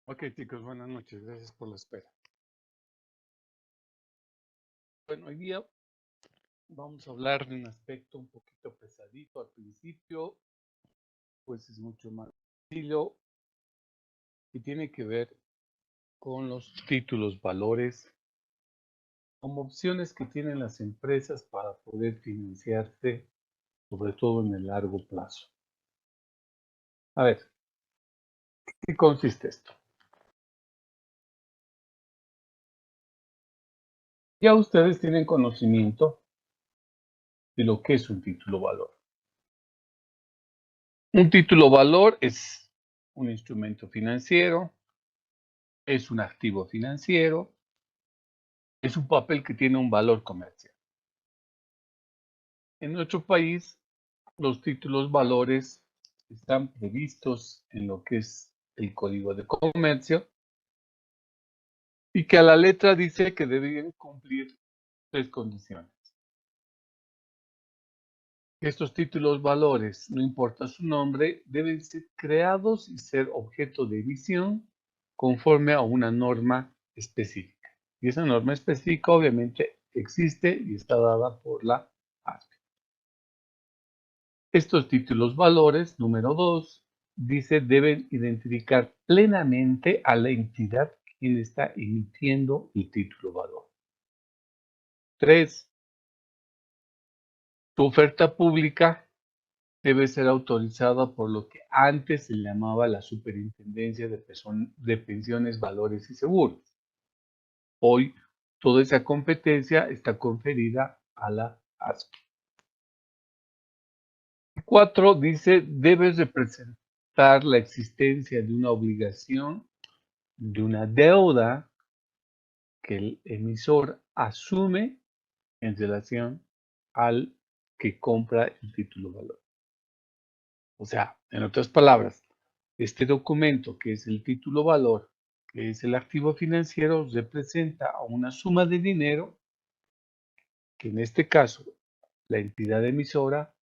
Ok, chicos, buenas noches. Gracias por la espera. Bueno, hoy día vamos a hablar de un aspecto un poquito pesadito al principio, pues es mucho más sencillo y tiene que ver con los títulos valores como opciones que tienen las empresas para poder financiarse, sobre todo en el largo plazo. A ver, ¿qué consiste esto? Ya ustedes tienen conocimiento de lo que es un título valor. Un título valor es un instrumento financiero, es un activo financiero, es un papel que tiene un valor comercial. En nuestro país, los títulos valores están previstos en lo que es el Código de Comercio y que a la letra dice que deben cumplir tres condiciones. Estos títulos valores, no importa su nombre, deben ser creados y ser objeto de emisión conforme a una norma específica. Y esa norma específica obviamente existe y está dada por la ASPE. Estos títulos valores, número 2, dice deben identificar plenamente a la entidad quien está emitiendo el título valor. 3, su oferta pública debe ser autorizada por lo que antes se llamaba la Superintendencia de Pensiones, Valores y Seguros. Hoy toda esa competencia está conferida a la ASPE. 4 dice debe representar la existencia de una obligación, de una deuda que el emisor asume en relación al que compra el título valor. O sea, en otras palabras, este documento que es el título valor, que es el activo financiero, representa a una suma de dinero que en este caso la entidad emisora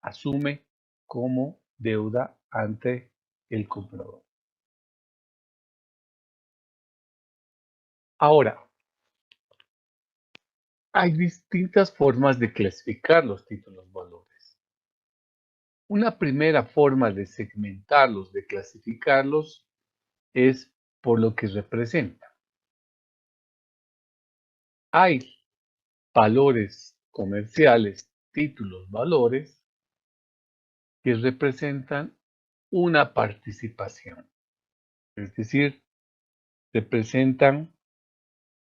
asume como deuda ante el comprador. Ahora, hay distintas formas de clasificar los títulos valores. Una primera forma de segmentarlos, de clasificarlos, es por lo que representan. Hay valores comerciales, títulos valores, que representan una participación, es decir, representan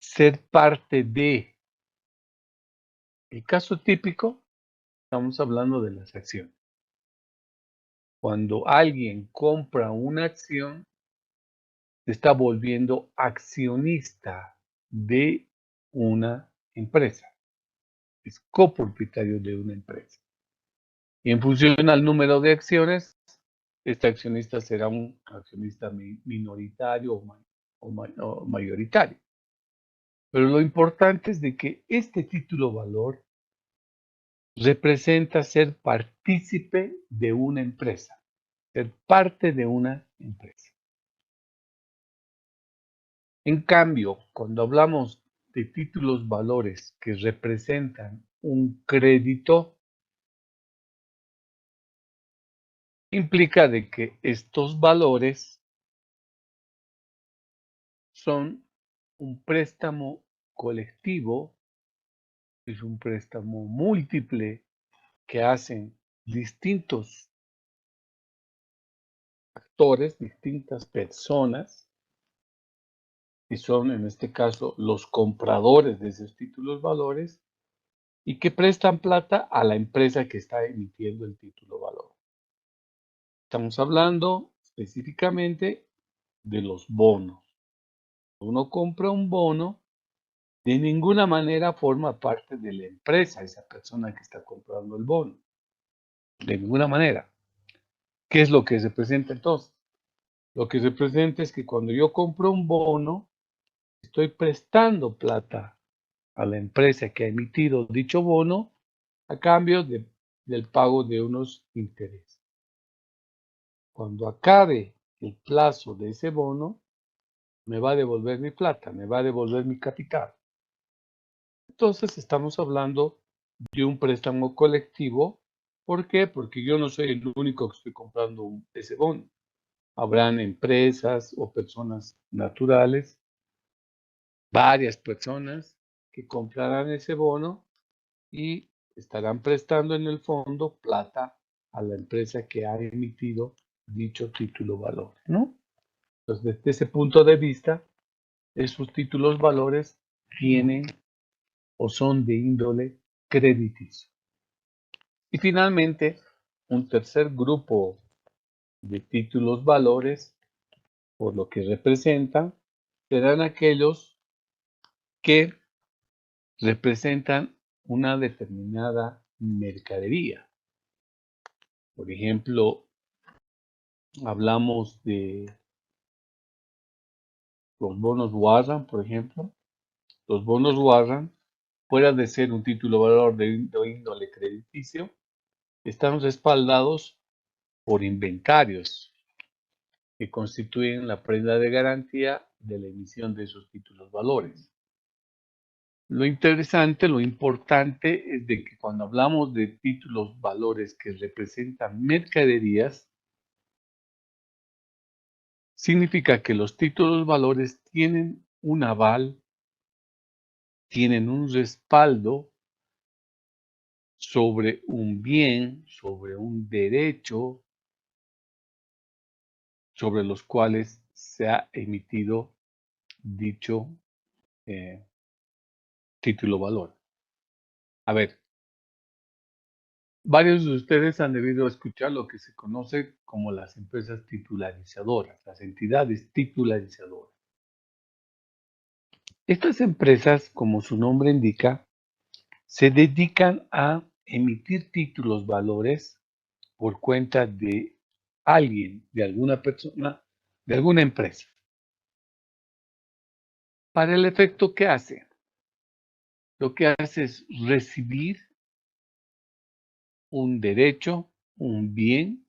ser parte de. El caso típico, estamos hablando de las acciones. Cuando alguien compra una acción, se está volviendo accionista de una empresa, es copropietario de una empresa. Y en función al número de acciones, este accionista será un accionista minoritario o mayoritario. Pero lo importante es de que este título valor representa ser partícipe de una empresa, ser parte de una empresa. En cambio, cuando hablamos de títulos valores que representan un crédito, implica de que estos valores son un préstamo colectivo, es un préstamo múltiple que hacen distintos actores, distintas personas, que son en este caso los compradores de esos títulos valores y que prestan plata a la empresa que está emitiendo el título valor. Estamos hablando específicamente de los bonos. Uno compra un bono, de ninguna manera forma parte de la empresa esa persona que está comprando el bono. De ninguna manera. ¿Qué es lo que representa entonces? Lo que representa es que cuando yo compro un bono, estoy prestando plata a la empresa que ha emitido dicho bono a cambio del pago de unos intereses. Cuando acabe el plazo de ese bono, me va a devolver mi plata, me va a devolver mi capital. Entonces estamos hablando de un préstamo colectivo. ¿Por qué? Porque yo no soy el único que estoy comprando ese bono. Habrán empresas o personas naturales, varias personas que comprarán ese bono y estarán prestando en el fondo plata a la empresa que ha emitido dicho título valor, ¿no? Entonces, desde ese punto de vista, esos títulos valores tienen o son de índole crediticio. Y finalmente, un tercer grupo de títulos valores, por lo que representan, serán aquellos que representan una determinada mercadería. Por ejemplo, hablamos de los bonos Warrant, por ejemplo. Los bonos Warrant, fuera de ser un título valor de índole crediticio, están respaldados por inventarios que constituyen la prenda de garantía de la emisión de esos títulos valores. Lo interesante, lo importante es de que cuando hablamos de títulos valores que representan mercaderías, significa que los títulos valores tienen un aval, tienen un respaldo sobre un bien, sobre un derecho, sobre los cuales se ha emitido dicho título valor. A ver, varios de ustedes han debido escuchar lo que se conoce como las empresas titularizadoras, las entidades titularizadoras. Estas empresas, como su nombre indica, se dedican a emitir títulos valores por cuenta de alguien, de alguna persona, de alguna empresa. Para el efecto que hace, lo que hace es recibir un derecho, un bien,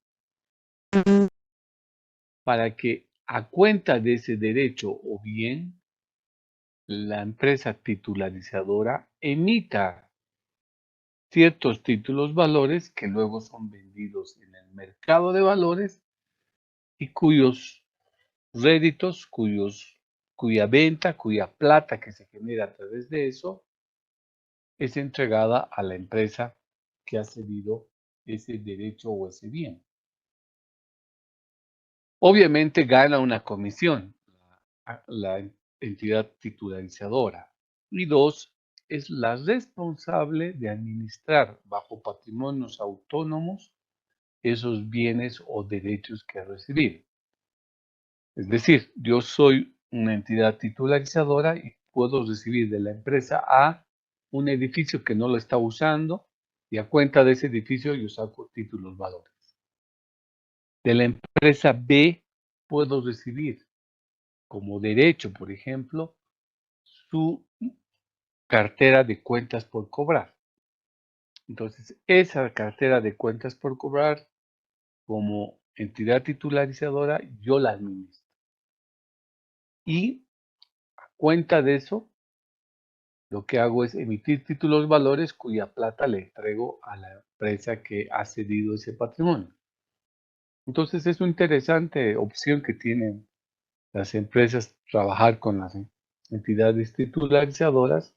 para que a cuenta de ese derecho o bien, la empresa titularizadora emita ciertos títulos valores que luego son vendidos en el mercado de valores y cuyos réditos, cuya venta, cuya plata que se genera a través de eso, es entregada a la empresa que ha cedido ese derecho o ese bien. Obviamente gana una comisión la entidad titularizadora. Y dos, es la responsable de administrar bajo patrimonios autónomos esos bienes o derechos que ha recibido. Es decir, yo soy una entidad titularizadora y puedo recibir de la empresa A un edificio que no lo está usando y a cuenta de ese edificio yo saco títulos valores. De la empresa B puedo recibir como derecho, por ejemplo, su cartera de cuentas por cobrar. Entonces, esa cartera de cuentas por cobrar, como entidad titularizadora, yo la administro. Y a cuenta de eso, lo que hago es emitir títulos valores cuya plata le entrego a la empresa que ha cedido ese patrimonio. Entonces, es una interesante opción que tienen las empresas trabajar con las entidades titularizadoras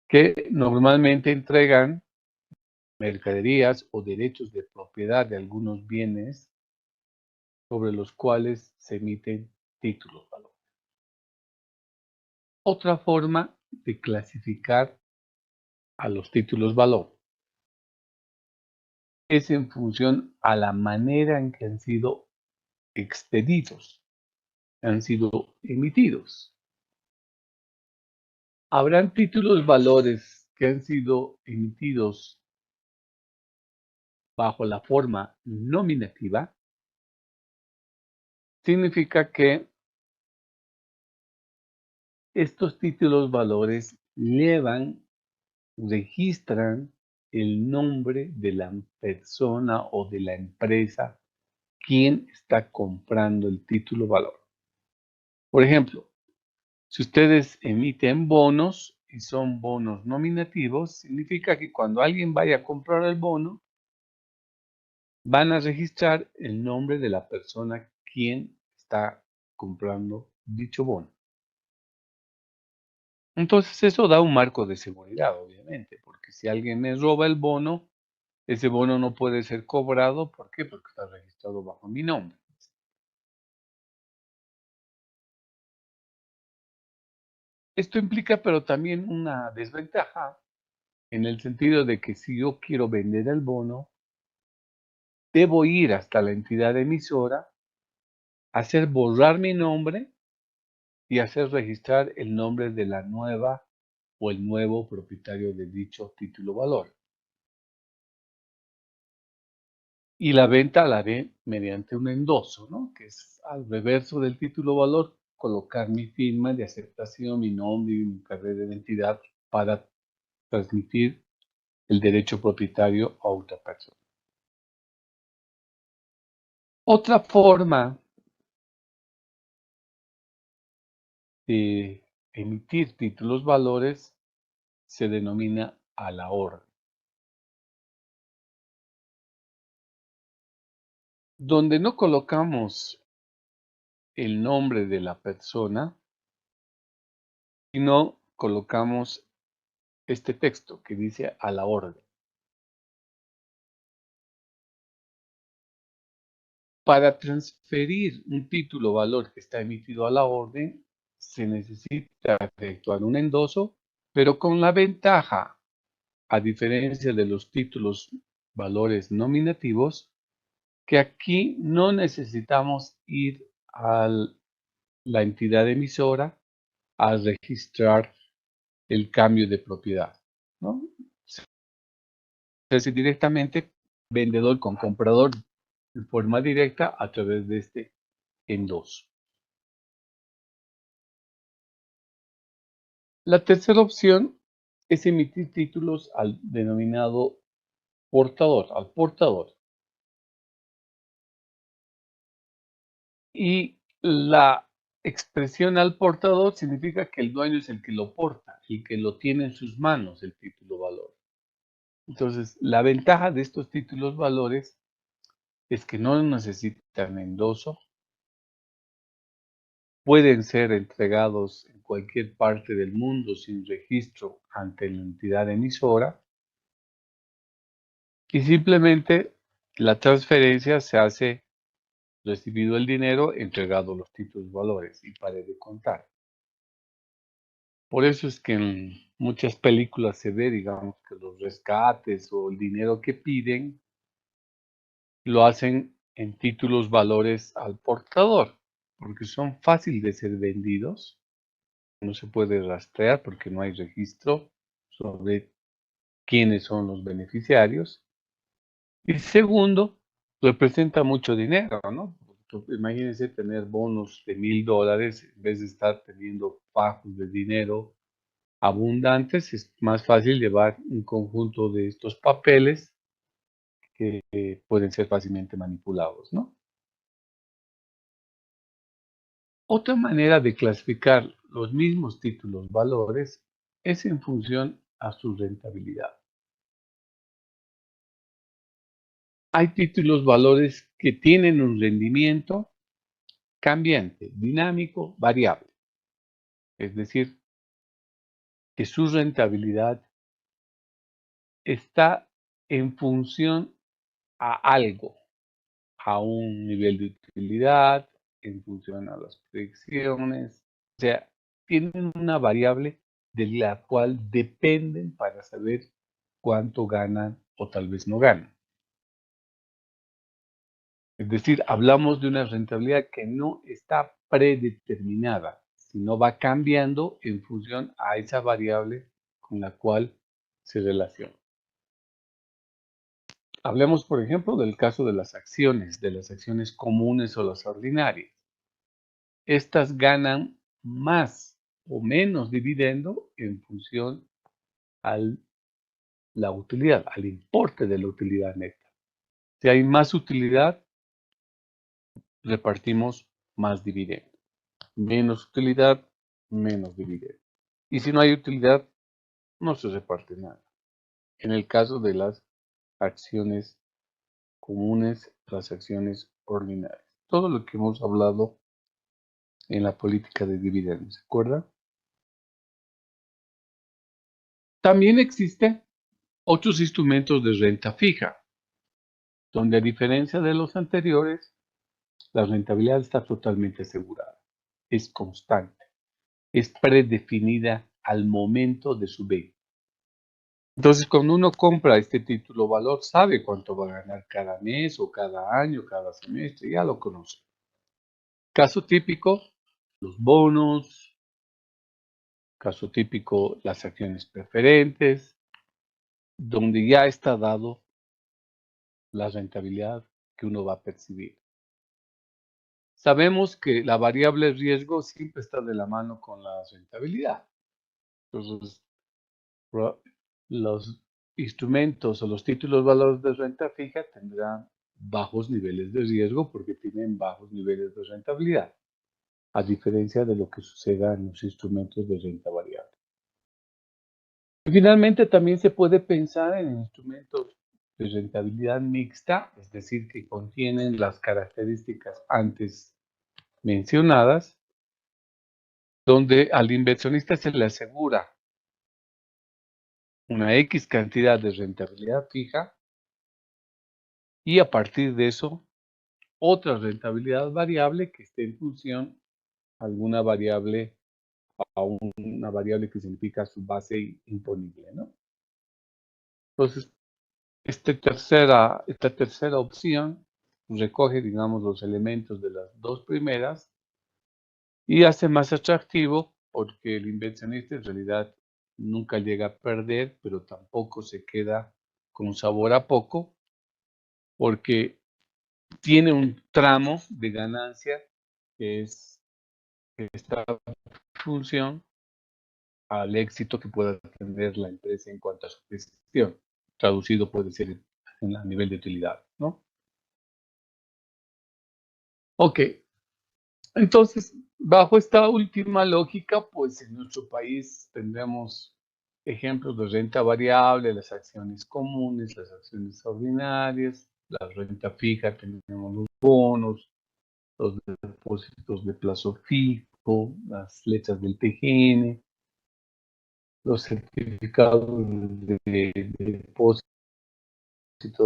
que normalmente entregan mercaderías o derechos de propiedad de algunos bienes sobre los cuales se emiten títulos valores. Otra forma de clasificar a los títulos valor es en función a la manera en que han sido expedidos, han sido emitidos. Habrán títulos valores que han sido emitidos bajo la forma nominativa. Significa que estos títulos valores registran el nombre de la persona o de la empresa quien está comprando el título valor. Por ejemplo, si ustedes emiten bonos y son bonos nominativos, significa que cuando alguien vaya a comprar el bono, van a registrar el nombre de la persona quien está comprando dicho bono. Entonces eso da un marco de seguridad, obviamente, porque si alguien me roba el bono, ese bono no puede ser cobrado. ¿Por qué? Porque está registrado bajo mi nombre. Esto implica, pero también una desventaja, en el sentido de que si yo quiero vender el bono, debo ir hasta la entidad emisora, hacer borrar mi nombre y hacer registrar el nombre de la nueva o el nuevo propietario de dicho título valor. Y la venta la haré mediante un endoso, ¿no? Que es al reverso del título valor colocar mi firma de aceptación, mi nombre y mi carnet de identidad para transmitir el derecho propietario a otra persona. Otra forma de emitir títulos valores se denomina a la orden, donde no colocamos el nombre de la persona, sino colocamos este texto que dice a la orden. Para transferir un título valor que está emitido a la orden, se necesita efectuar un endoso, pero con la ventaja, a diferencia de los títulos valores nominativos, que aquí no necesitamos ir a la entidad emisora a registrar el cambio de propiedad, ¿no? Es directamente vendedor con comprador de forma directa a través de este endoso. La tercera opción es emitir títulos al denominado portador, al portador. Y la expresión al portador significa que el dueño es el que lo porta, el que lo tiene en sus manos, el título valor. Entonces, la ventaja de estos títulos valores es que no necesitan endoso, pueden ser entregados en cualquier parte del mundo sin registro ante la entidad emisora y simplemente la transferencia se hace recibido el dinero, entregado los títulos valores y pare de contar. Por eso es que en muchas películas se ve, digamos, que los rescates o el dinero que piden lo hacen en títulos valores al portador, porque son fáciles de ser vendidos, no se puede rastrear porque no hay registro sobre quiénes son los beneficiarios. Y segundo, representa mucho dinero, ¿no? Imagínense tener bonos de $1000 en vez de estar teniendo fajos de dinero abundantes. Es más fácil llevar un conjunto de estos papeles que pueden ser fácilmente manipulados, ¿no? Otra manera de clasificar los mismos títulos valores es en función a su rentabilidad. Hay títulos valores que tienen un rendimiento cambiante, dinámico, variable. Es decir, que su rentabilidad está en función a algo, a un nivel de utilidad, en función a las predicciones. O sea, tienen una variable de la cual dependen para saber cuánto ganan o tal vez no ganan. Es decir, hablamos de una rentabilidad que no está predeterminada, sino va cambiando en función a esa variable con la cual se relaciona. Hablemos, por ejemplo, del caso de las acciones comunes o las ordinarias. Estas ganan más o menos dividendo en función a la utilidad, al importe de la utilidad neta. Si hay más utilidad, repartimos más dividendo. Menos utilidad, menos dividendo. Y si no hay utilidad, no se reparte nada. En el caso de las acciones comunes, las acciones ordinarias. Todo lo que hemos hablado en la política de dividendos, ¿se acuerda? También existen otros instrumentos de renta fija, donde a diferencia de los anteriores, la rentabilidad está totalmente asegurada, es constante, es predefinida al momento de su venta. Entonces, cuando uno compra este título valor, sabe cuánto va a ganar cada mes o cada año, cada semestre, ya lo conoce. Caso típico, los bonos, caso típico, las acciones preferentes, donde ya está dado la rentabilidad que uno va a percibir. Sabemos que la variable riesgo siempre está de la mano con la rentabilidad. Entonces, los instrumentos o los títulos valores de renta fija tendrán bajos niveles de riesgo porque tienen bajos niveles de rentabilidad, a diferencia de lo que suceda en los instrumentos de renta variable. Y finalmente, también se puede pensar en instrumentos de rentabilidad mixta, es decir, que contienen las características antes mencionadas, donde al inversionista se le asegura una X cantidad de rentabilidad fija y a partir de eso otra rentabilidad variable que esté en función a alguna variable, a una variable que significa su base imponible, ¿no? Entonces, esta tercera opción recoge, digamos, los elementos de las dos primeras y hace más atractivo porque el inversionista en realidad nunca llega a perder, pero tampoco se queda con sabor a poco, porque tiene un tramo de ganancia que está en función al éxito que pueda tener la empresa en cuanto a su gestión. Traducido puede ser a nivel de utilidad, ¿no? Ok, entonces, bajo esta última lógica, pues en nuestro país tendremos ejemplos de renta variable, las acciones comunes, las acciones ordinarias, la renta fija, tenemos los bonos, los depósitos de plazo fijo, las letras del TGN, los certificados de depósito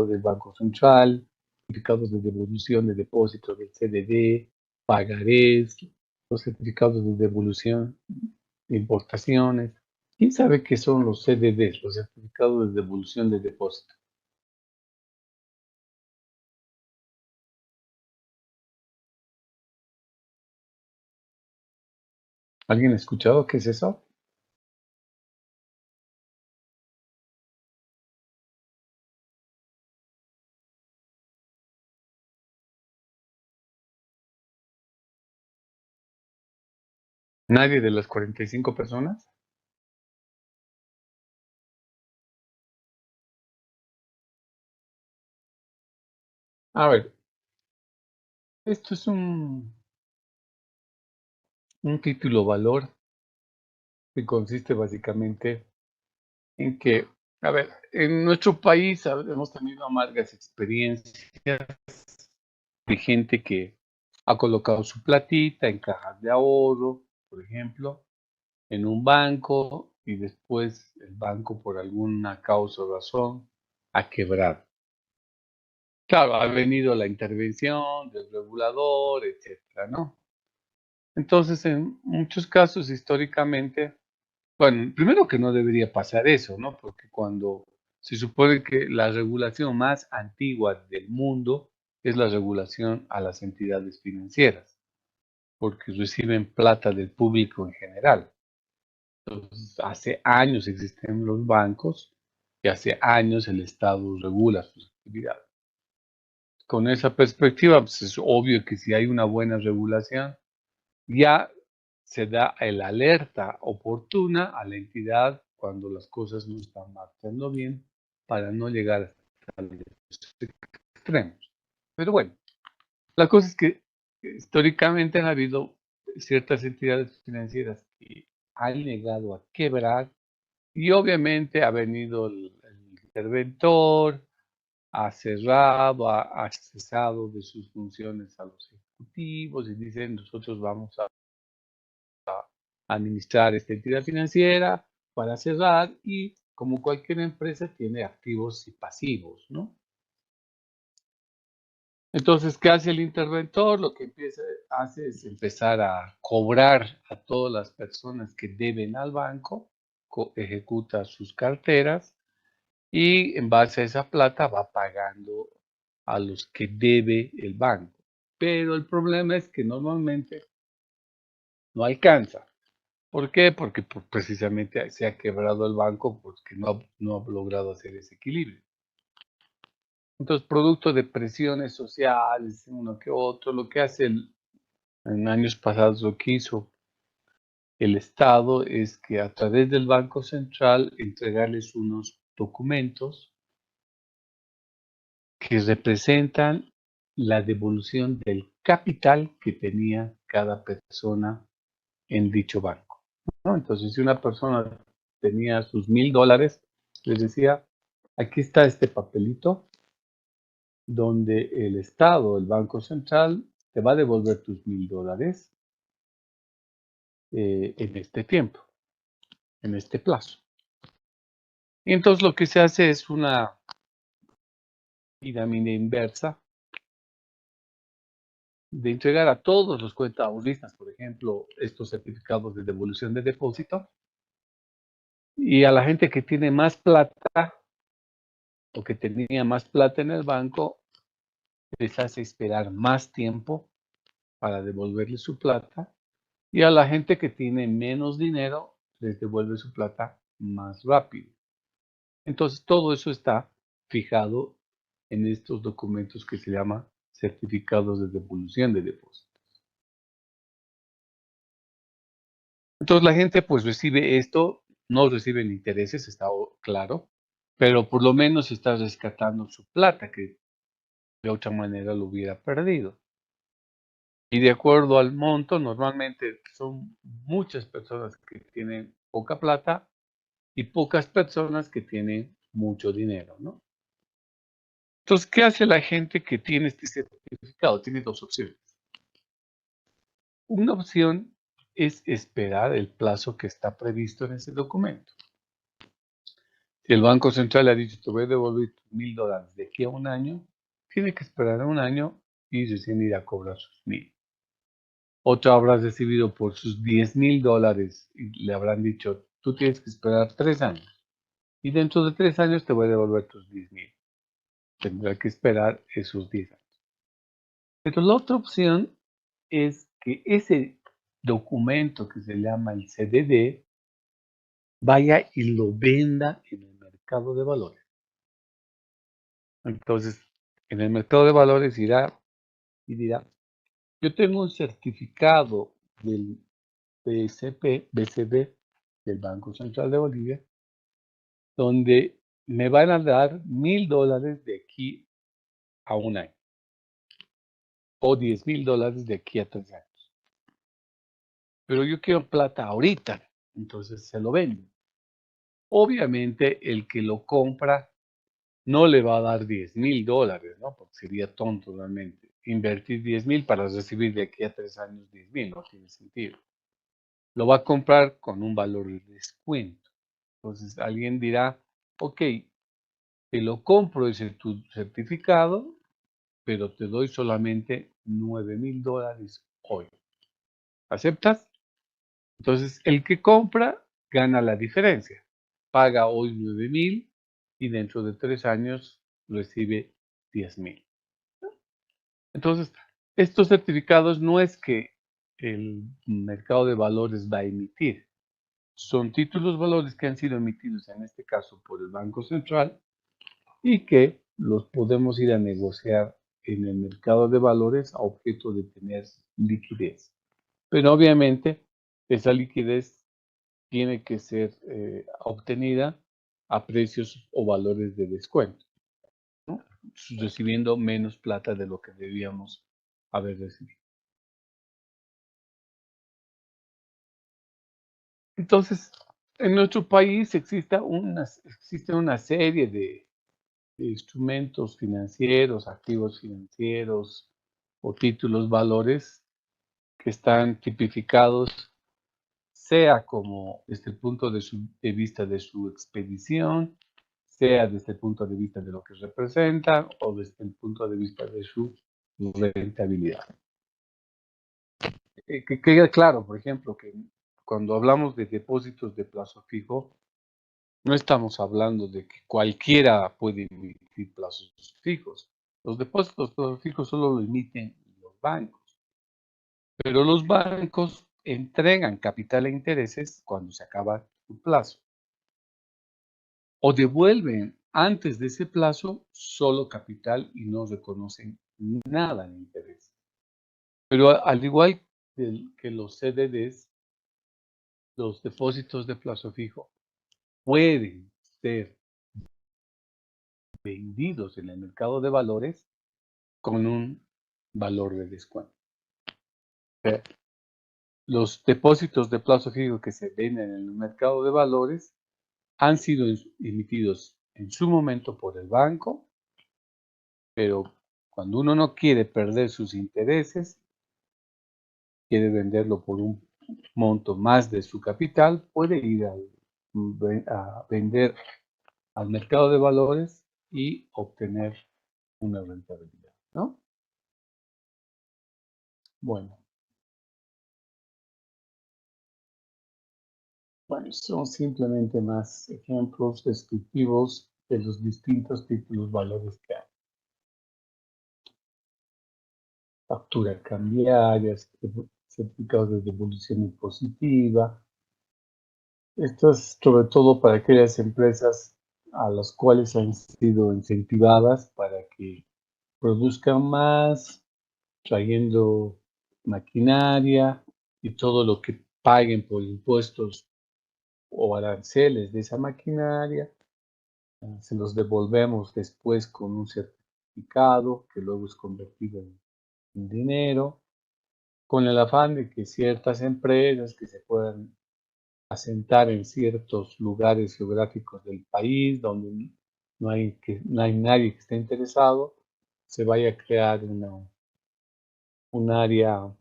del Banco Central, certificados de devolución de depósitos del CDD, pagarés, los certificados de devolución de importaciones. ¿Quién sabe qué son los CDDs, los certificados de devolución de depósito? ¿Alguien ha escuchado qué es eso? ¿Nadie de las 45 personas? A ver, esto es un título valor que consiste básicamente en que, a ver, en nuestro país hemos tenido amargas experiencias de gente que ha colocado su platita en cajas de ahorro, por ejemplo, en un banco y después el banco por alguna causa o razón ha quebrado. Claro, ha venido la intervención del regulador, etcétera, ¿no? Entonces, en muchos casos históricamente, bueno, primero que no debería pasar eso, ¿no? Porque cuando se supone que la regulación más antigua del mundo es la regulación a las entidades financieras, porque reciben plata del público en general. Entonces, hace años existen los bancos y hace años el Estado regula sus actividades. Con esa perspectiva, pues es obvio que si hay una buena regulación, ya se da el alerta oportuna a la entidad cuando las cosas no están marchando bien para no llegar a los extremos. Pero bueno, la cosa es que históricamente han habido ciertas entidades financieras que han llegado a quebrar y obviamente ha venido el interventor, ha cerrado, ha cesado de sus funciones a los ejecutivos y dicen nosotros vamos a administrar esta entidad financiera para cerrar y como cualquier empresa tiene activos y pasivos, ¿no? Entonces, ¿qué hace el interventor? Lo que hace es empezar a cobrar a todas las personas que deben al banco, ejecuta sus carteras y en base a esa plata va pagando a los que debe el banco. Pero el problema es que normalmente no alcanza. ¿Por qué? Porque precisamente se ha quebrado el banco porque no ha logrado hacer ese equilibrio. Entonces, producto de presiones sociales, uno que otro, lo que hace en años pasados lo que hizo el Estado es que a través del Banco Central entregarles unos documentos que representan la devolución del capital que tenía cada persona en dicho banco, ¿no? Entonces, si una persona tenía sus $1,000, les decía, aquí está este papelito donde el Estado, el Banco Central, te va a devolver tus $1,000 en este tiempo, en este plazo. Y entonces lo que se hace es una pirámide inversa de entregar a todos los cuentahoristas, por ejemplo, estos certificados de devolución de depósito, y a la gente que tiene más plata o que tenía más plata en el banco, les hace esperar más tiempo para devolverle su plata, y a la gente que tiene menos dinero, les devuelve su plata más rápido. Entonces, todo eso está fijado en estos documentos que se llaman certificados de devolución de depósito. Entonces, la gente pues recibe esto, no reciben intereses, está claro, pero por lo menos está rescatando su plata, que de otra manera lo hubiera perdido. Y de acuerdo al monto, normalmente son muchas personas que tienen poca plata y pocas personas que tienen mucho dinero, ¿no? Entonces, ¿qué hace la gente que tiene este certificado? Tiene dos opciones. Una opción es esperar el plazo que está previsto en ese documento. Si el Banco Central le ha dicho, te voy a devolver $1,000 de aquí a un año, tiene que esperar un año y recién ir a cobrar sus 1,000. Otro habrá recibido por sus $10,000 y le habrán dicho, tú tienes que esperar 3 años. Y dentro de 3 años te voy a devolver tus 10,000. Tendrá que esperar esos 10 años. Pero la otra opción es que ese documento que se llama el CDD vaya y lo venda en el mercado de valores. Entonces, en el mercado de valores irá y dirá, yo tengo un certificado del BCB, del Banco Central de Bolivia, donde me van a dar $1,000 de aquí a un año o $10,000 de aquí a 3 años. Pero yo quiero plata ahorita, entonces se lo vendo. Obviamente el que lo compra no le va a dar $10,000, ¿no? Porque sería tonto realmente. Invertir 10,000 para recibir de aquí a 3 años 10,000, no tiene sentido. Lo va a comprar con un valor de descuento. Entonces alguien dirá, ok, te lo compro ese tu certificado, pero te doy solamente $9,000 hoy. ¿Aceptas? Entonces el que compra gana la diferencia. Paga hoy 9,000 y dentro de 3 años recibe 10,000. Entonces, estos certificados no es que el mercado de valores va a emitir, son títulos valores que han sido emitidos en este caso por el Banco Central y que los podemos ir a negociar en el mercado de valores a objeto de tener liquidez. Pero obviamente esa liquidez tiene que ser obtenida a precios o valores de descuento, ¿no? Recibiendo menos plata de lo que debíamos haber recibido. Entonces, en nuestro país existe una serie de instrumentos financieros, activos financieros o títulos valores que están tipificados, sea como desde el punto de vista de su expedición, sea desde el punto de vista de lo que representan o desde el punto de vista de su rentabilidad. Que quede claro, por ejemplo, que cuando hablamos de depósitos de plazo fijo, no estamos hablando de que cualquiera puede emitir plazos fijos. Los depósitos de plazo fijo solo lo emiten los bancos, pero los bancos entregan capital e intereses cuando se acaba su plazo, o devuelven antes de ese plazo solo capital y no reconocen nada en interés. Pero al igual que los CDDs, los depósitos de plazo fijo pueden ser vendidos en el mercado de valores con un valor de descuento. Los depósitos de plazo fijo que se venden en el mercado de valores han sido emitidos en su momento por el banco, pero cuando uno no quiere perder sus intereses, quiere venderlo por un monto más de su capital, puede ir a vender al mercado de valores y obtener una rentabilidad, ¿no? Bueno, son simplemente más ejemplos descriptivos de los distintos títulos valores que hay. Factura cambiaria, certificados de devolución positiva. Esto es sobre todo para aquellas empresas a las cuales han sido incentivadas para que produzcan más, trayendo maquinaria y todo lo que paguen por impuestos o aranceles de esa maquinaria, se los devolvemos después con un certificado que luego es convertido en dinero, con el afán de que ciertas empresas que se puedan asentar en ciertos lugares geográficos del país donde no hay nadie que esté interesado, se vaya a crear un área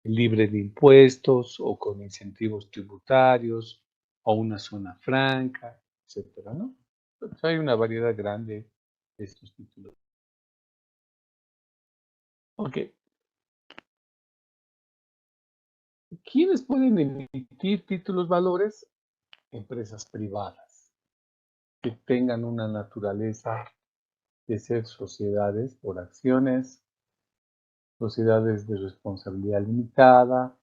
libre de impuestos o con incentivos tributarios o una zona franca, etcétera, ¿no? Entonces, hay una variedad grande de estos títulos. Ok. ¿Quiénes pueden emitir títulos valores? Empresas privadas que tengan una naturaleza de ser sociedades por acciones, sociedades de responsabilidad limitada,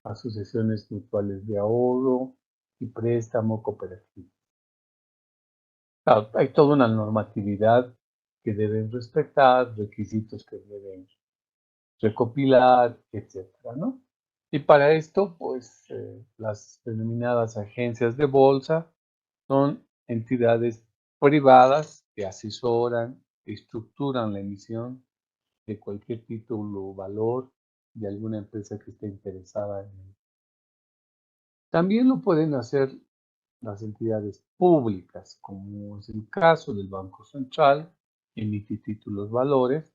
asociaciones mutuales de ahorro y préstamo cooperativo. Claro, hay toda una normatividad que deben respetar, requisitos que deben recopilar, etcétera, ¿no? Y para esto, pues, las denominadas agencias de bolsa son entidades privadas que asesoran, estructuran la emisión de cualquier título o valor de alguna empresa que esté interesada en él. También lo pueden hacer las entidades públicas, como es el caso del Banco Central, emite títulos valores.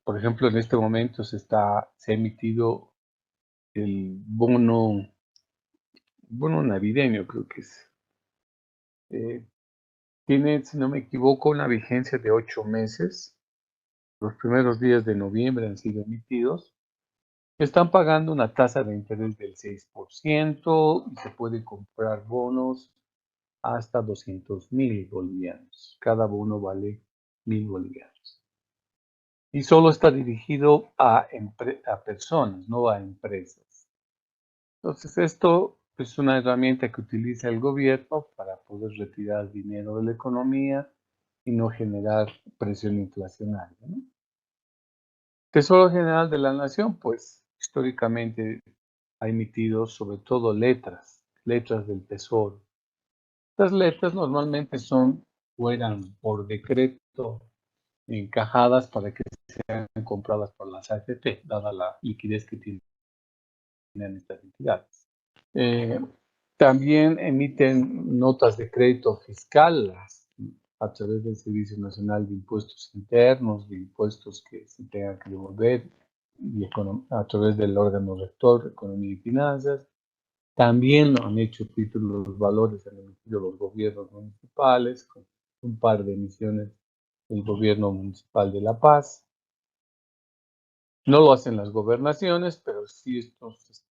Por ejemplo, en este momento se ha emitido el bono navideño, creo que es. Tiene, si no me equivoco, una vigencia de 8 meses. Los primeros días de noviembre han sido emitidos. Están pagando una tasa de interés del 6% y se puede comprar bonos hasta 200.000 bolivianos. Cada bono vale 1.000 bolivianos. Y solo está dirigido a personas, no a empresas. Entonces, esto es una herramienta que utiliza el gobierno para poder retirar dinero de la economía y no generar presión inflacionaria, ¿no? Tesoro General de la Nación, pues históricamente ha emitido sobre todo letras del Tesoro. Estas letras normalmente son o eran por decreto encajadas para que sean compradas por las AFP, dada la liquidez que tienen estas entidades. También emiten notas de crédito fiscal a través del Servicio Nacional de Impuestos Internos, de impuestos que se tengan que devolver, y a través del órgano rector de Economía y Finanzas. También han hecho títulos valores, han emitido los gobiernos municipales, con un par de emisiones del gobierno municipal de La Paz. No lo hacen las gobernaciones, pero sí estos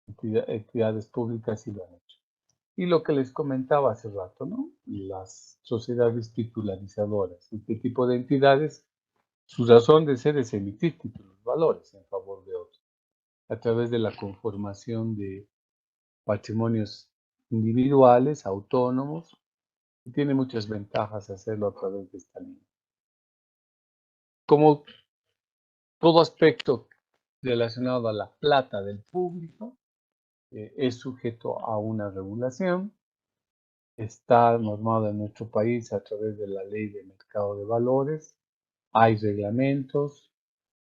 entidades públicas sí lo han hecho. Y lo que les comentaba hace rato, ¿no? Las sociedades titularizadoras, este tipo de entidades, su razón de ser es emitir títulos valores en favor de otros, a través de la conformación de patrimonios individuales, autónomos, y tiene muchas ventajas hacerlo a través de esta línea. Como todo aspecto relacionado a la plata del público, es sujeto a una regulación. Está normado en nuestro país a través de la Ley de Mercado de Valores. Hay reglamentos.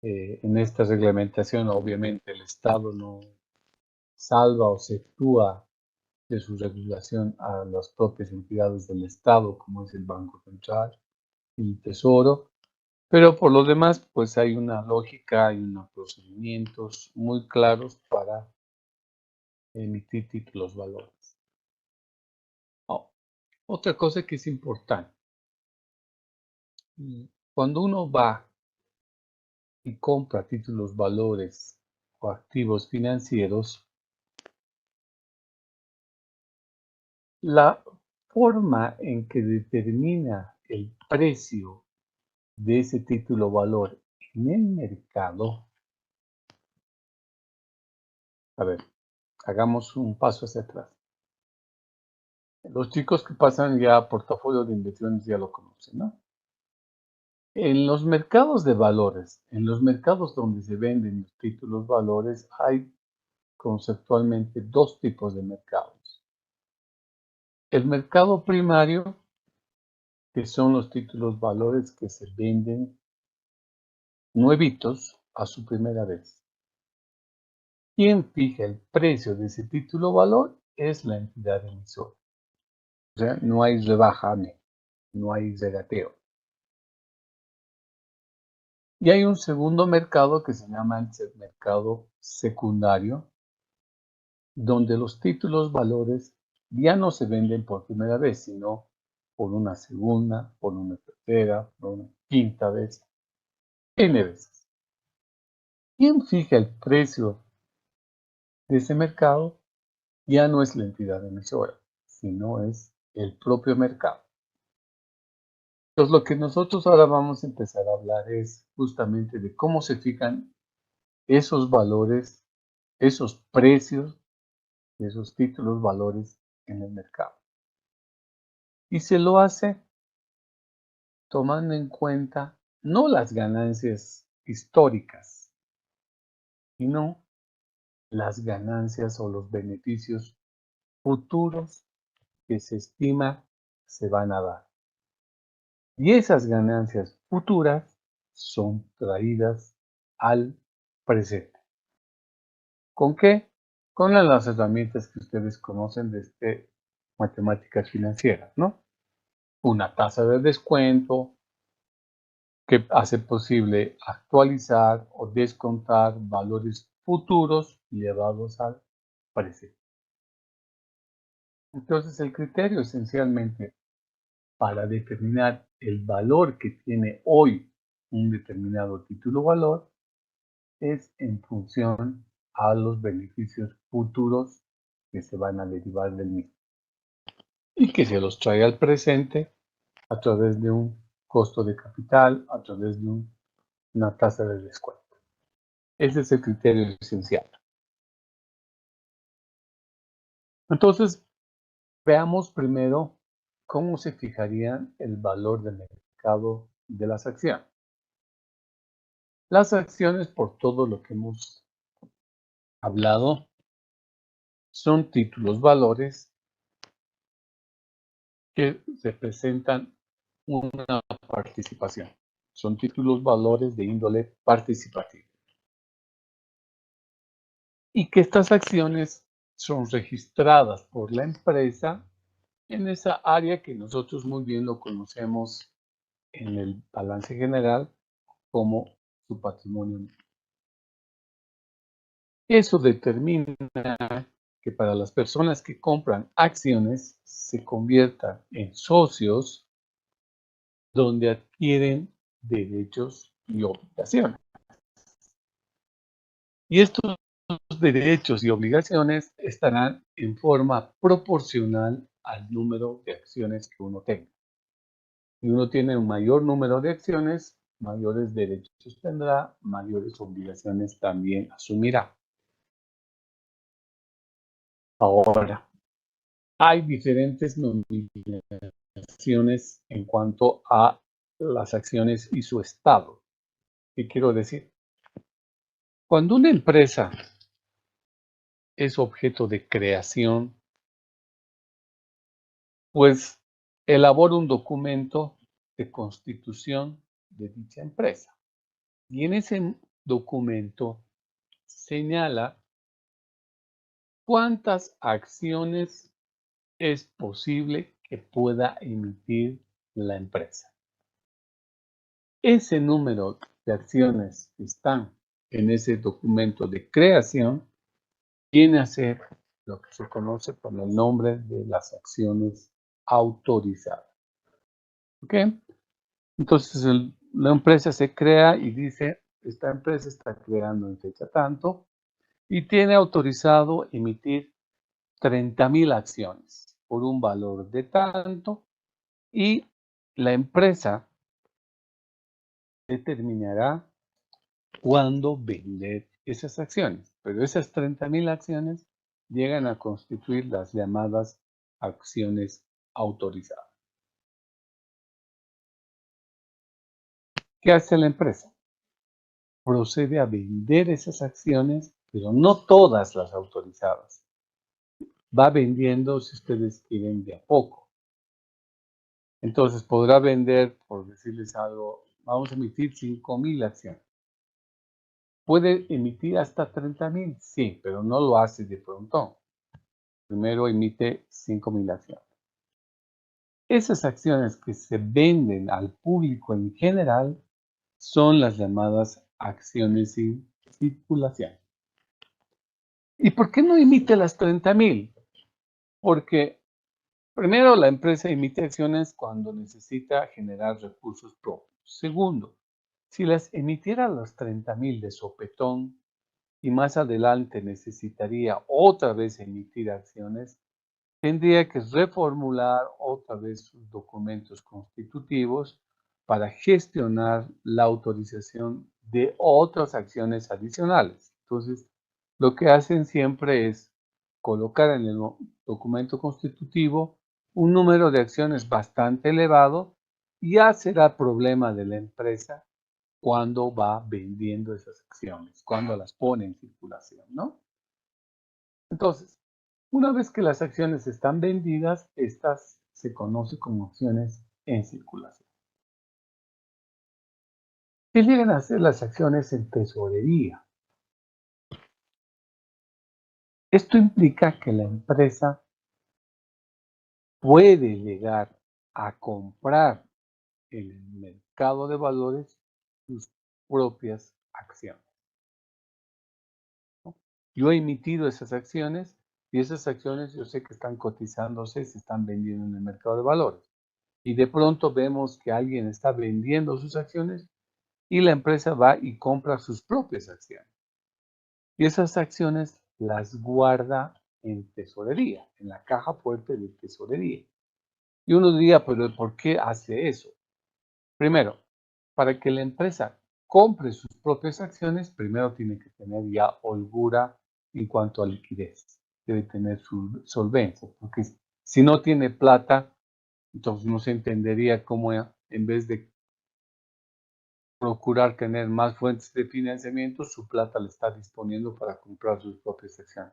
En esta reglamentación, obviamente, el Estado no salva o se actúa de su regulación a las propias entidades del Estado, como es el Banco Central y el Tesoro. Pero por lo demás, pues hay una lógica y unos procedimientos muy claros para emitir títulos valores. Oh, otra cosa que es importante, cuando uno va y compra títulos valores o activos financieros, la forma en que determina el precio de ese título valor en el mercado, a ver, hagamos un paso hacia atrás. Los chicos que pasan ya a portafolio de inversiones ya lo conocen, ¿no? En los mercados de valores, en los mercados donde se venden los títulos valores, hay conceptualmente dos tipos de mercados. El mercado primario, que son los títulos valores que se venden nuevitos a su primera vez. Quien fija el precio de ese título valor es la entidad emisora. O sea, no hay rebaja, no hay regateo. Y hay un segundo mercado que se llama el mercado secundario, donde los títulos valores ya no se venden por primera vez, sino por una segunda, por una tercera, por una quinta vez, N veces. Quien fija el precio de ese mercado ya no es la entidad emisora, sino es el propio mercado. Entonces, lo que nosotros ahora vamos a empezar a hablar es justamente de cómo se fijan esos valores, esos precios de esos títulos valores en el mercado. Y se lo hace tomando en cuenta no las ganancias históricas, sino las ganancias o los beneficios futuros que se estima se van a dar. Y esas ganancias futuras son traídas al presente. ¿Con qué? Con las herramientas que ustedes conocen de matemáticas financieras, ¿no? Una tasa de descuento que hace posible actualizar o descontar valores futuros llevados al presente. Entonces, el criterio esencialmente para determinar el valor que tiene hoy un determinado título valor es en función a los beneficios futuros que se van a derivar del mismo y que se los trae al presente a través de un costo de capital, a través de una tasa de descuento. Ese es el criterio esencial. Entonces, veamos primero cómo se fijaría el valor de mercado de las acciones. Las acciones, por todo lo que hemos hablado, son títulos valores que representan una participación. Son títulos valores de índole participativa. y que estas acciones son registradas por la empresa en esa área que nosotros muy bien lo conocemos en el balance general como su patrimonio. Eso determina que para las personas que compran acciones se conviertan en socios donde adquieren derechos y obligaciones. Y estos derechos y obligaciones estarán en forma proporcional al número de acciones que uno tenga. Si uno tiene un mayor número de acciones, mayores derechos tendrá, mayores obligaciones también asumirá. Ahora, hay diferentes nominaciones en cuanto a las acciones y su estado. ¿Qué quiero decir? Cuando una empresa es objeto de creación, pues elabora un documento de constitución de dicha empresa. Y en ese documento señala cuántas acciones es posible que pueda emitir la empresa. Ese número de acciones que están en ese documento de creación viene a ser lo que se conoce por el nombre de las acciones autorizadas. ¿Ok? Entonces la empresa se crea y dice, esta empresa está creando en fecha tanto y tiene autorizado emitir 30,000 acciones por un valor de tanto y la empresa determinará cuándo vender esas acciones. Pero esas 30,000 acciones llegan a constituir las llamadas acciones autorizadas. ¿Qué hace la empresa? Procede a vender esas acciones, pero no todas las autorizadas. Va vendiendo, si ustedes quieren, de a poco. Entonces podrá vender, por decirles algo, vamos a emitir 5,000 acciones. ¿Puede emitir hasta 30,000? Sí, pero no lo hace de pronto. Primero emite 5,000 acciones. Esas acciones que se venden al público en general son las llamadas acciones en circulación. ¿Y por qué no emite las 30,000? Porque primero la empresa emite acciones cuando necesita generar recursos propios. Segundo, si las emitiera las 30,000 de sopetón y más adelante necesitaría otra vez emitir acciones, tendría que reformular otra vez sus documentos constitutivos para gestionar la autorización de otras acciones adicionales. Entonces, lo que hacen siempre es colocar en el documento constitutivo un número de acciones bastante elevado y ya será problema de la empresa cuando va vendiendo esas acciones, cuando las pone en circulación, ¿no? Entonces, una vez que las acciones están vendidas, estas se conocen como acciones en circulación. ¿Qué llegan a ser las acciones en tesorería? Esto implica que la empresa puede llegar a comprar en el mercado de valores sus propias acciones, ¿no? Yo he emitido esas acciones y esas acciones yo sé que están cotizándose, se están vendiendo en el mercado de valores. Y de pronto vemos que alguien está vendiendo sus acciones y la empresa va y compra sus propias acciones. Y esas acciones las guarda en tesorería, en la caja fuerte de tesorería. Y uno diría, pero ¿por qué hace eso? Primero, para que la empresa compre sus propias acciones, primero tiene que tener ya holgura en cuanto a liquidez. Debe tener su solvencia, porque si no tiene plata, entonces no se entendería cómo en vez de procurar tener más fuentes de financiamiento, su plata le está disponiendo para comprar sus propias acciones.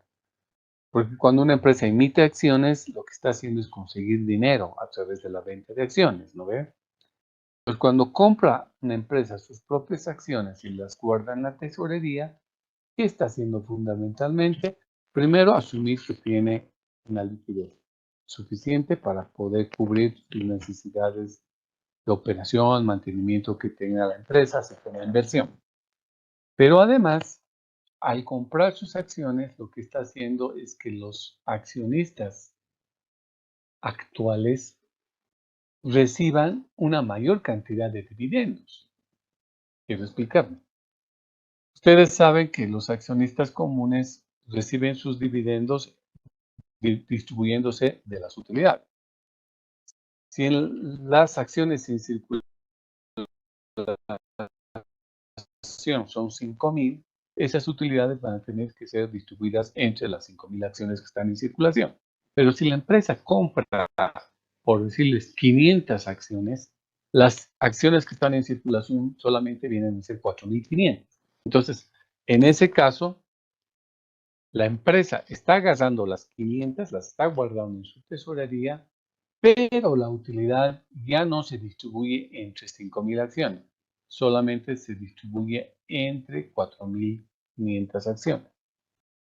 Porque cuando una empresa emite acciones, lo que está haciendo es conseguir dinero a través de la venta de acciones, ¿no ve? Pues cuando compra una empresa sus propias acciones y las guarda en la tesorería, ¿Qué está haciendo fundamentalmente? Primero, asumir que tiene una liquidez suficiente para poder cubrir sus necesidades de operación, mantenimiento que tenga la empresa, si tiene inversión. Pero además, al comprar sus acciones, lo que está haciendo es que los accionistas actuales reciban una mayor cantidad de dividendos. Quiero explicarme. Ustedes saben que los accionistas comunes reciben sus dividendos distribuyéndose de las utilidades. Si las acciones en circulación son 5,000, esas utilidades van a tener que ser distribuidas entre las 5,000 acciones que están en circulación. Pero si la empresa compra, por decirles, 500 acciones, las acciones que están en circulación solamente vienen a ser 4,500. Entonces, en ese caso, la empresa está agarrando las 500, las está guardando en su tesorería, pero la utilidad ya no se distribuye entre 5,000 acciones, solamente se distribuye entre 4,500 acciones.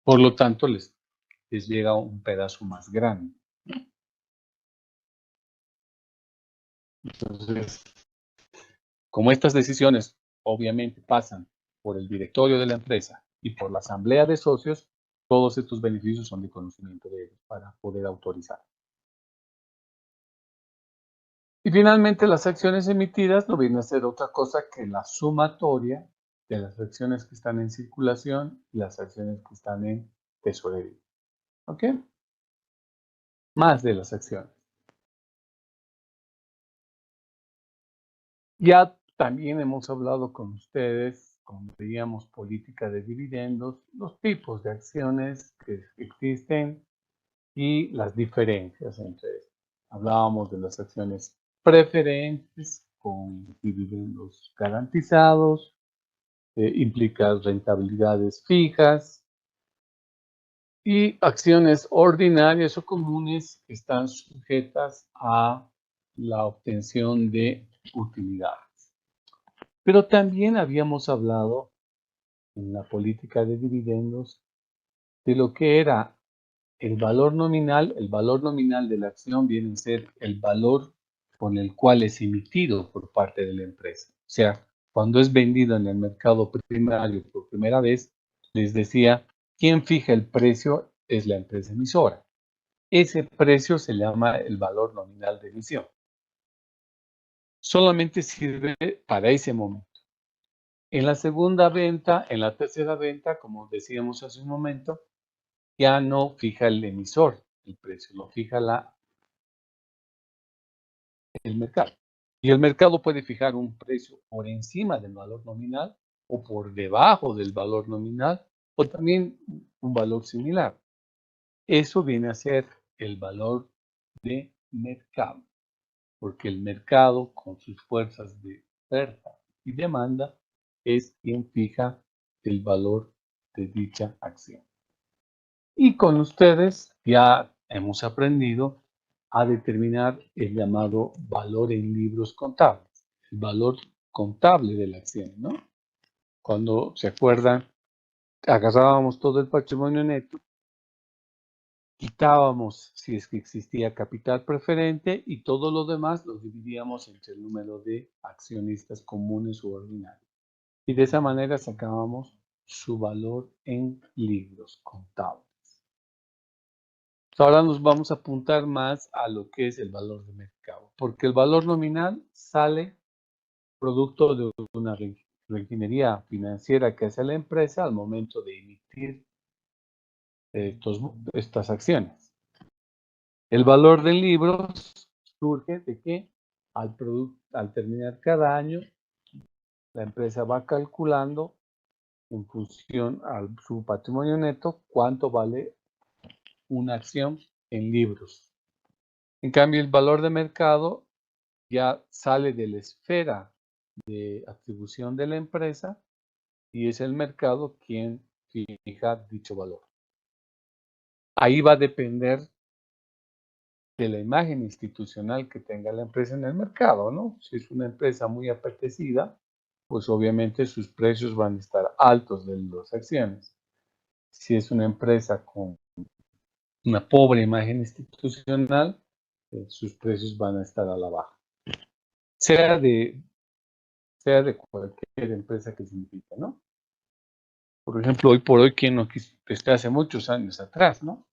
Por lo tanto, les llega un pedazo más grande. Entonces, como estas decisiones obviamente pasan por el directorio de la empresa y por la asamblea de socios, todos estos beneficios son de conocimiento de ellos para poder autorizar. Y finalmente, las acciones emitidas no vienen a ser otra cosa que la sumatoria de las acciones que están en circulación y las acciones que están en tesorería. ¿Ok? Más de las acciones. Ya también hemos hablado con ustedes, como veíamos, política de dividendos, los tipos de acciones que existen y las diferencias entre ellas. Hablábamos de las acciones preferentes con dividendos garantizados, implica rentabilidades fijas y acciones ordinarias o comunes que están sujetas a la obtención de utilidades. Pero también habíamos hablado en la política de dividendos de lo que era el valor nominal. El valor nominal de la acción viene a ser el valor con el cual es emitido por parte de la empresa. O sea, cuando es vendido en el mercado primario por primera vez, les decía, quien fija el precio es la empresa emisora. Ese precio se llama el valor nominal de emisión. Solamente sirve para ese momento. En la segunda venta, en la tercera venta, como decíamos hace un momento, ya no fija el emisor el precio, lo fija el mercado. Y el mercado puede fijar un precio por encima del valor nominal o por debajo del valor nominal o también un valor similar. Eso viene a ser el valor de mercado, porque el mercado con sus fuerzas de oferta y demanda es quien fija el valor de dicha acción. Y con ustedes ya hemos aprendido a determinar el llamado valor en libros contables, el valor contable de la acción, ¿no? Cuando se acuerdan, agarrábamos todo el patrimonio neto, quitábamos si es que existía capital preferente y todo lo demás lo dividíamos entre el número de accionistas comunes u ordinarios. Y de esa manera sacábamos su valor en libros contables. Ahora nos vamos a apuntar más a lo que es el valor de mercado, porque el valor nominal sale producto de una reingeniería financiera que hace la empresa al momento de emitir estas acciones. El valor de libros surge de que al terminar cada año, la empresa va calculando en función a su patrimonio neto cuánto vale una acción en libros. En cambio, el valor de mercado ya sale de la esfera de atribución de la empresa y es el mercado quien fija dicho valor. Ahí va a depender de la imagen institucional que tenga la empresa en el mercado, ¿no? Si es una empresa muy apetecida, pues obviamente sus precios van a estar altos de las acciones. Si es una empresa con una pobre imagen institucional, sus precios van a estar a la baja. Sea de cualquier empresa que signifique, ¿no? Por ejemplo, hoy por hoy, ¿quién no quiere, desde hace muchos años atrás, ¿no?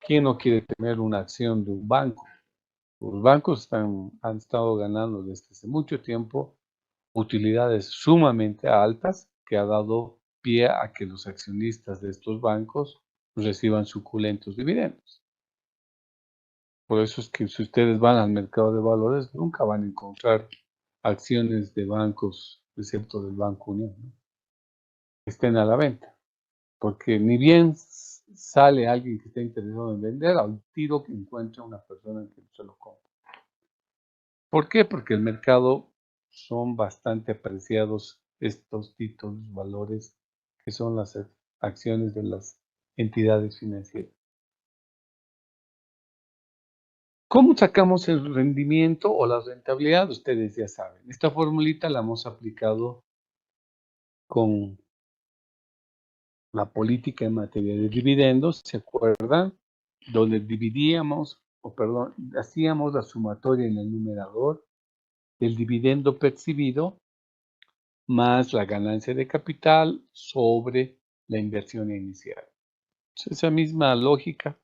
¿Quién no quiere tener una acción de un banco? Los bancos han estado ganando desde hace mucho tiempo utilidades sumamente altas que ha dado pie a que los accionistas de estos bancos reciban suculentos dividendos. Por eso es que si ustedes van al mercado de valores, nunca van a encontrar acciones de bancos, excepto del Banco Unión, ¿no? Que estén a la venta. Porque ni bien sale alguien que esté interesado en vender, al tiro que encuentra una persona que se lo compra. ¿Por qué? Porque el mercado son bastante apreciados estos títulos, valores, que son las acciones de las entidades financieras. ¿Cómo sacamos el rendimiento o la rentabilidad? Ustedes ya saben. Esta formulita la hemos aplicado con la política en materia de dividendos, ¿se acuerdan? Donde hacíamos la sumatoria en el numerador del dividendo percibido más la ganancia de capital sobre la inversión inicial. Esa misma lógica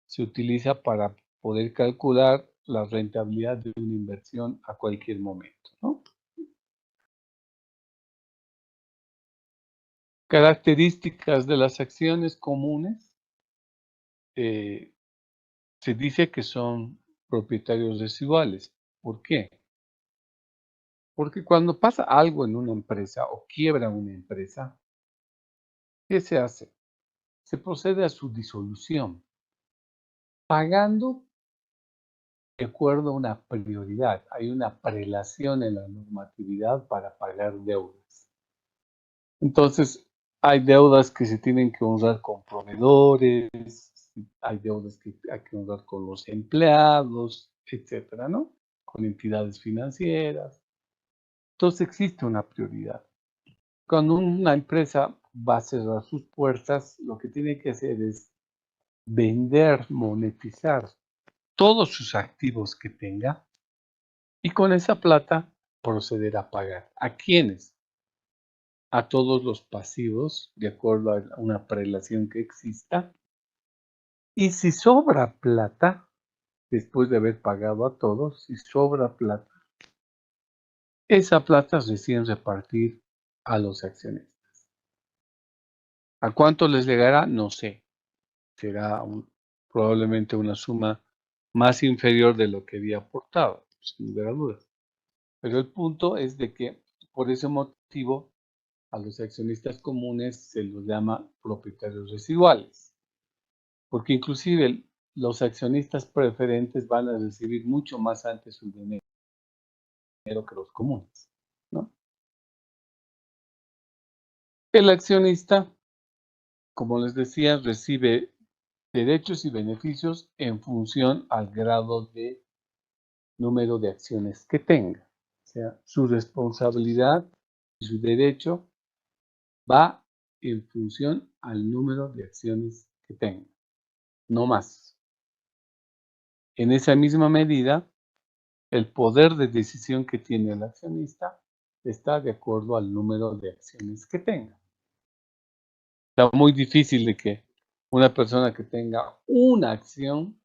se utiliza para poder calcular la rentabilidad de una inversión a cualquier momento, ¿no? Características de las acciones comunes. Se dice que son propietarios residuales. ¿Por qué? Porque cuando pasa algo en una empresa o quiebra una empresa, ¿qué se hace? Se procede a su disolución, pagando de acuerdo a una prioridad. Hay una prelación en la normatividad para pagar deudas. Entonces, hay deudas que se tienen que honrar con proveedores, hay deudas que hay que honrar con los empleados, etcétera, ¿no? Con entidades financieras. Entonces existe una prioridad. Cuando una empresa va a cerrar sus puertas, lo que tiene que hacer es vender, monetizar todos sus activos que tenga y con esa plata proceder a pagar. ¿A quiénes? A todos los pasivos, de acuerdo a una prelación que exista. Y si sobra plata, después de haber pagado a todos, si sobra plata, esa plata recién repartir a los accionistas. ¿A cuánto les llegará? No sé. Será probablemente una suma más inferior de lo que había aportado, sin lugar a dudas. Pero el punto es de que por ese motivo a los accionistas comunes se los llama propietarios residuales, porque inclusive los accionistas preferentes van a recibir mucho más antes su dinero que los comunes, ¿no? El accionista, como les decía, recibe derechos y beneficios en función al grado de número de acciones que tenga. O sea, su responsabilidad y su derecho va en función al número de acciones que tenga, no más. En esa misma medida, el poder de decisión que tiene el accionista está de acuerdo al número de acciones que tenga. Está muy difícil de que una persona que tenga una acción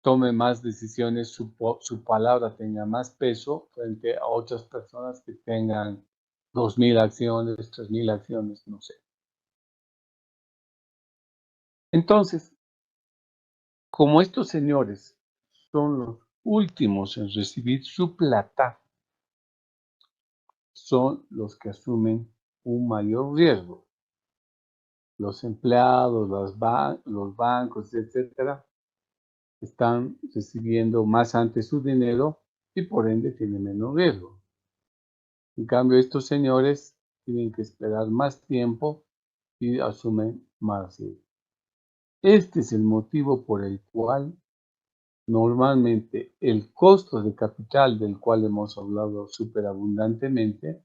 tome más decisiones, su palabra tenga más peso frente a otras personas que tengan 2.000 acciones, 3.000 acciones, no sé. Entonces, como estos señores son los últimos en recibir su plata, son los que asumen un mayor riesgo. Los empleados, los bancos, etcétera, están recibiendo más antes su dinero y por ende tienen menos riesgo. En cambio, estos señores tienen que esperar más tiempo y asumen más riesgo. Este es el motivo por el cual normalmente el costo de capital, del cual hemos hablado superabundantemente,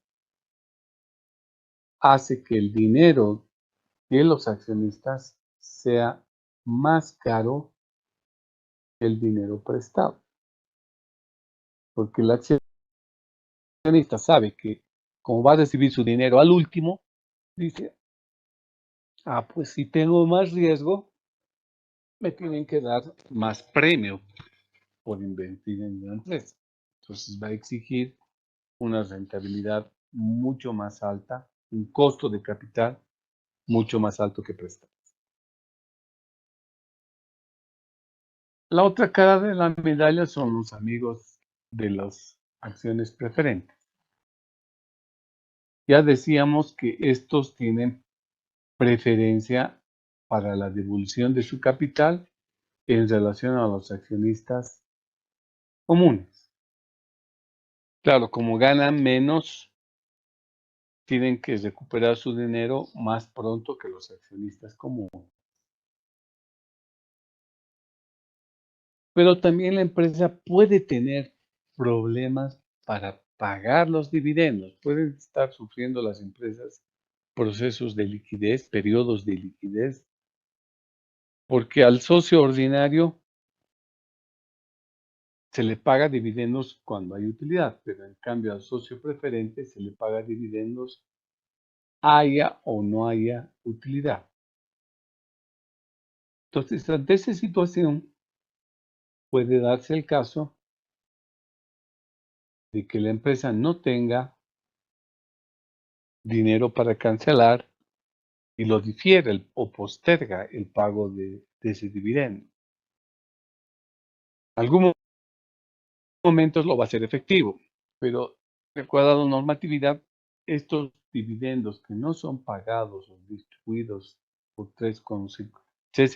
hace que el dinero que los accionistas sea más caro que el dinero prestado. Porque el accionista sabe que como va a recibir su dinero al último, dice, pues si tengo más riesgo, me tienen que dar más premio por invertir en la empresa. Entonces va a exigir una rentabilidad mucho más alta, un costo de capital mucho más alto que prestar. La otra cara de la medalla son los amigos de las acciones preferentes. Ya decíamos que estos tienen preferencia para la devolución de su capital en relación a los accionistas comunes. Claro, como ganan menos, tienen que recuperar su dinero más pronto que los accionistas comunes. Pero también la empresa puede tener problemas para pagar los dividendos. Pueden estar sufriendo las empresas procesos de liquidez, periodos de liquidez, porque al socio ordinario se le paga dividendos cuando hay utilidad, pero en cambio al socio preferente se le paga dividendos haya o no haya utilidad. Entonces, ante esa situación, puede darse el caso de que la empresa no tenga dinero para cancelar y lo difiere o posterga el pago de ese dividendo. Algunos momentos lo va a hacer efectivo, pero de acuerdo a la normatividad, estos dividendos que no son pagados o distribuidos por tres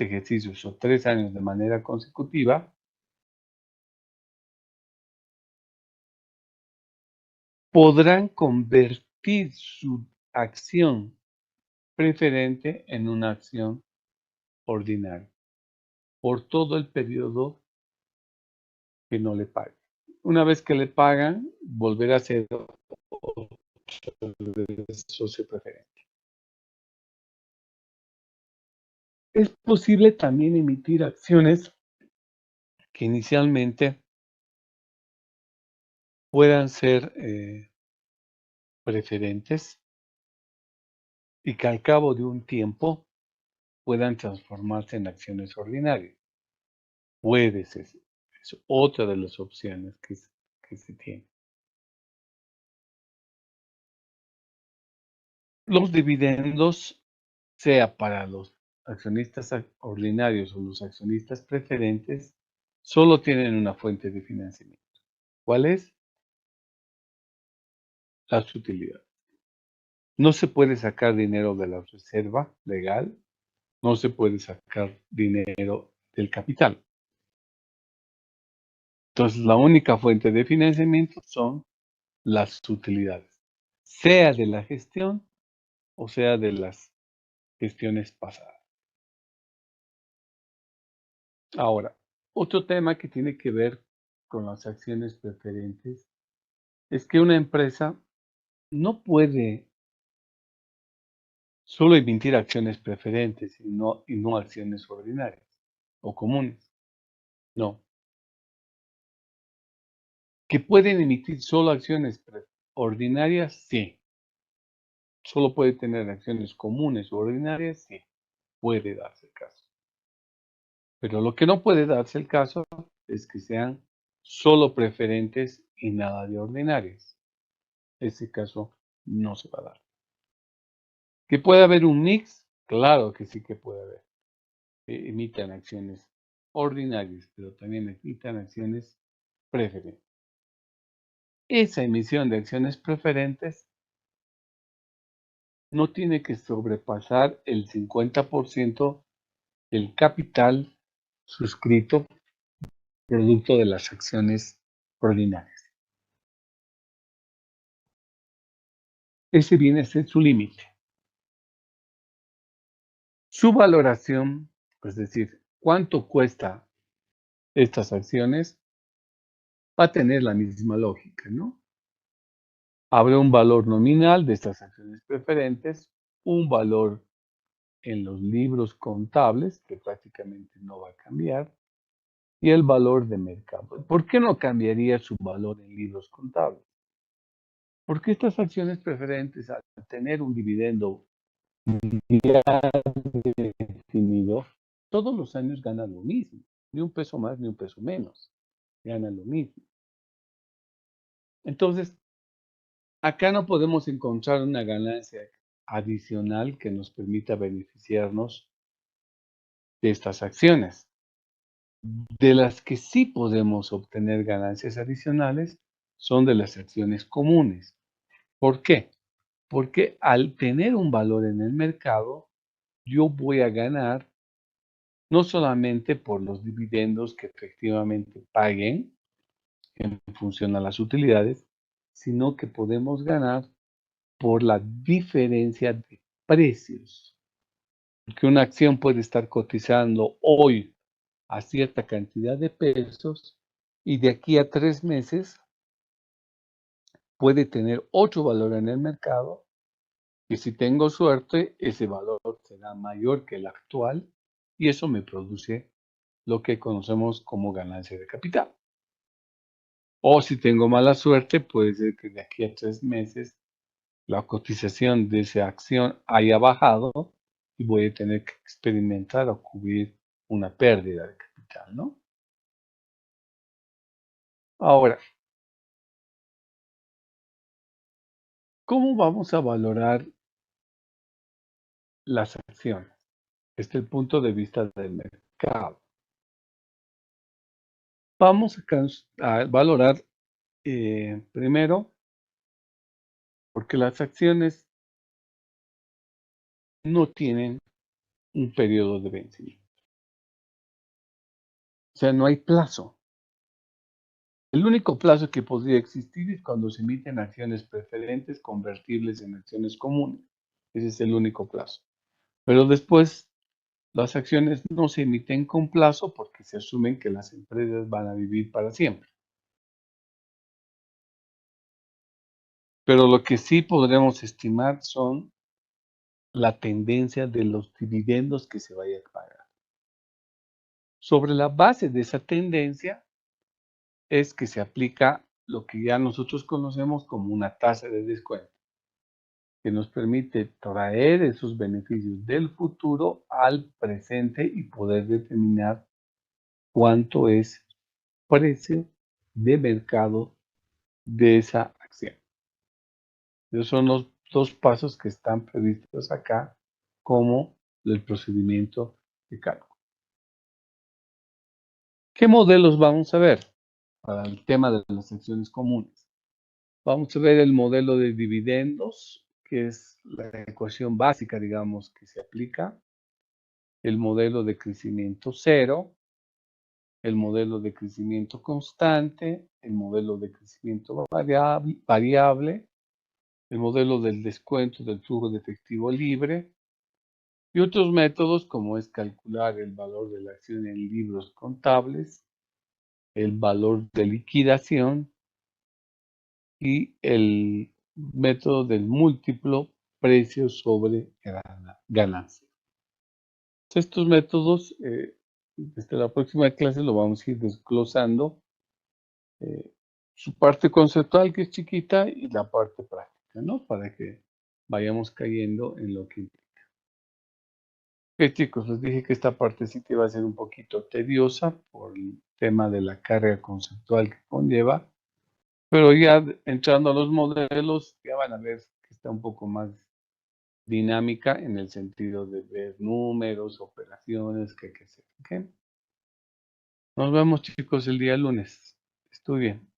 ejercicios o 3 años de manera consecutiva, podrán convertir su acción preferente en una acción ordinaria por todo el periodo que no le pague. Una vez que le pagan, volverá a ser socio preferente. Es posible también emitir acciones que inicialmente puedan ser preferentes y que al cabo de un tiempo puedan transformarse en acciones ordinarias. Puede ser, es otra de las opciones que se tiene. Los dividendos, sea para los accionistas ordinarios o los accionistas preferentes, solo tienen una fuente de financiamiento. ¿Cuál es? Las utilidades. No se puede sacar dinero de la reserva legal, no se puede sacar dinero del capital. Entonces, la única fuente de financiamiento son las utilidades, sea de la gestión o sea de las gestiones pasadas. Ahora, otro tema que tiene que ver con las acciones preferentes es que una empresa no puede solo emitir acciones preferentes y no acciones ordinarias o comunes. No. ¿Que pueden emitir solo acciones ordinarias? Sí. ¿Solo puede tener acciones comunes o ordinarias? Sí. Puede darse el caso. Pero lo que no puede darse el caso es que sean solo preferentes y nada de ordinarias. Ese caso no se va a dar. ¿Que puede haber un mix? Claro que sí que puede haber. Emitan acciones ordinarias, pero también emitan acciones preferentes. Esa emisión de acciones preferentes no tiene que sobrepasar el 50% del capital suscrito producto de las acciones ordinarias. Ese viene a ser su límite. Su valoración, es decir, cuánto cuesta estas acciones, va a tener la misma lógica, ¿no? Habrá un valor nominal de estas acciones preferentes, un valor en los libros contables, que prácticamente no va a cambiar, y el valor de mercado. ¿Por qué no cambiaría su valor en libros contables? Porque estas acciones preferentes, al tener un dividendo ya definido, todos los años ganan lo mismo, ni un peso más ni un peso menos, ganan lo mismo. Entonces, acá no podemos encontrar una ganancia adicional que nos permita beneficiarnos de estas acciones. De las que sí podemos obtener ganancias adicionales son de las acciones comunes. ¿Por qué? Porque al tener un valor en el mercado, yo voy a ganar no solamente por los dividendos que efectivamente paguen en función a las utilidades, sino que podemos ganar por la diferencia de precios. Porque una acción puede estar cotizando hoy a cierta cantidad de pesos y de aquí a 3 meses puede tener otro valor en el mercado y si tengo suerte, ese valor será mayor que el actual y eso me produce lo que conocemos como ganancia de capital. O si tengo mala suerte, puede ser que de aquí a 3 meses la cotización de esa acción haya bajado y voy a tener que experimentar o cubrir una pérdida de capital, ¿no? Ahora, ¿cómo vamos a valorar las acciones? Desde el punto de vista del mercado. Vamos a valorar primero porque las acciones no tienen un periodo de vencimiento. O sea, no hay plazo. El único plazo que podría existir es cuando se emiten acciones preferentes convertibles en acciones comunes. Ese es el único plazo. Pero después las acciones no se emiten con plazo porque se asumen que las empresas van a vivir para siempre. Pero lo que sí podremos estimar son la tendencia de los dividendos que se vaya a pagar. Sobre la base de esa tendencia es que se aplica lo que ya nosotros conocemos como una tasa de descuento, que nos permite traer esos beneficios del futuro al presente y poder determinar cuánto es precio de mercado de esa acción. Esos son los dos pasos que están previstos acá como el procedimiento de cálculo. ¿Qué modelos vamos a ver para el tema de las acciones comunes? Vamos a ver el modelo de dividendos, que es la ecuación básica, digamos, que se aplica, el modelo de crecimiento cero, el modelo de crecimiento constante, el modelo de crecimiento variable, el modelo del descuento del flujo de efectivo libre y otros métodos como es calcular el valor de la acción en libros contables, el valor de liquidación y el método del múltiplo precio sobre ganancia. Estos métodos, desde la próxima clase lo vamos a ir desglosando, su parte conceptual que es chiquita y la parte práctica, ¿no? Para que vayamos cayendo en lo que implica. Ok, chicos, les dije que esta partecita iba a ser un poquito tediosa por el tema de la carga conceptual que conlleva, pero ya entrando a los modelos, ya van a ver que está un poco más dinámica en el sentido de ver números, operaciones que hay que hacer. ¿Okay? Nos vemos, chicos, el día lunes. Estudien.